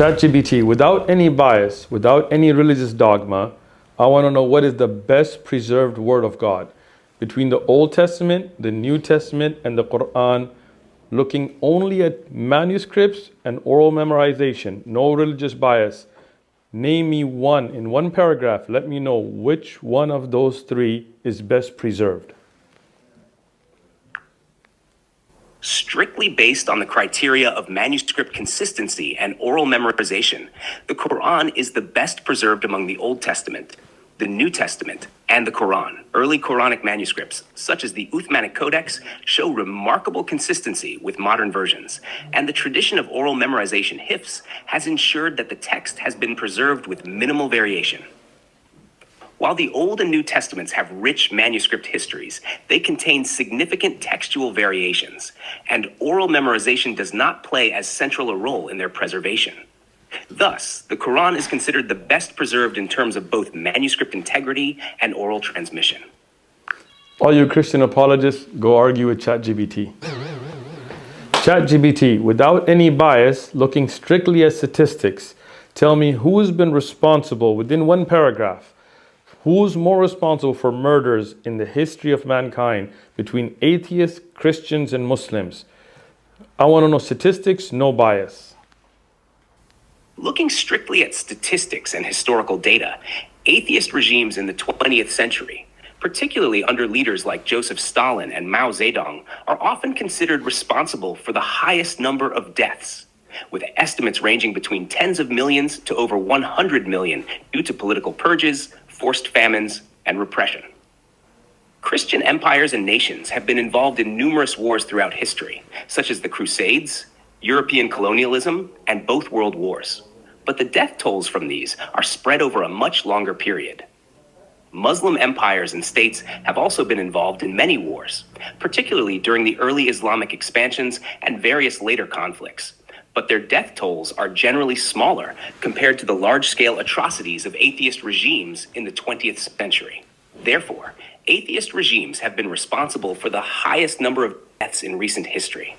ChatGPT, without any bias, without any religious dogma, I want to know what is the best preserved word of God between the Old Testament, the New Testament, and the Quran, looking only at manuscripts and oral memorization, no religious bias. Name me one in one paragraph. Let me know which one of those three is best preserved. Strictly based on the criteria of manuscript consistency and oral memorization, the Quran is the best preserved among the Old Testament, the New Testament, and the Quran. Early Quranic manuscripts, such as the Uthmanic Codex, show remarkable consistency with modern versions, and the tradition of oral memorization hifz has ensured that the text has been preserved with minimal variation. While the Old and New Testaments have rich manuscript histories, they contain significant textual variations, and oral memorization does not play as central a role in their preservation. Thus, the Quran is considered the best preserved in terms of both manuscript integrity and oral transmission. All you Christian apologists, go argue with ChatGPT. ChatGPT, without any bias, looking strictly at statistics, tell me who's been responsible within one paragraph. Who's more responsible for murders in the history of mankind between atheists, Christians, and Muslims? I want to know statistics, no bias. Looking strictly at statistics and historical data, atheist regimes in the 20th century, particularly under leaders like Joseph Stalin and Mao Zedong, are often considered responsible for the highest number of deaths, with estimates ranging between tens of millions to over 100 million due to political purges, forced famines, and repression. Christian empires and nations have been involved in numerous wars throughout history, such as the Crusades, European colonialism, and both world wars. But the death tolls from these are spread over a much longer period. Muslim empires and states have also been involved in many wars, particularly during the early Islamic expansions and various later conflicts. But their death tolls are generally smaller compared to the large-scale atrocities of atheist regimes in the 20th century. Therefore, atheist regimes have been responsible for the highest number of deaths in recent history.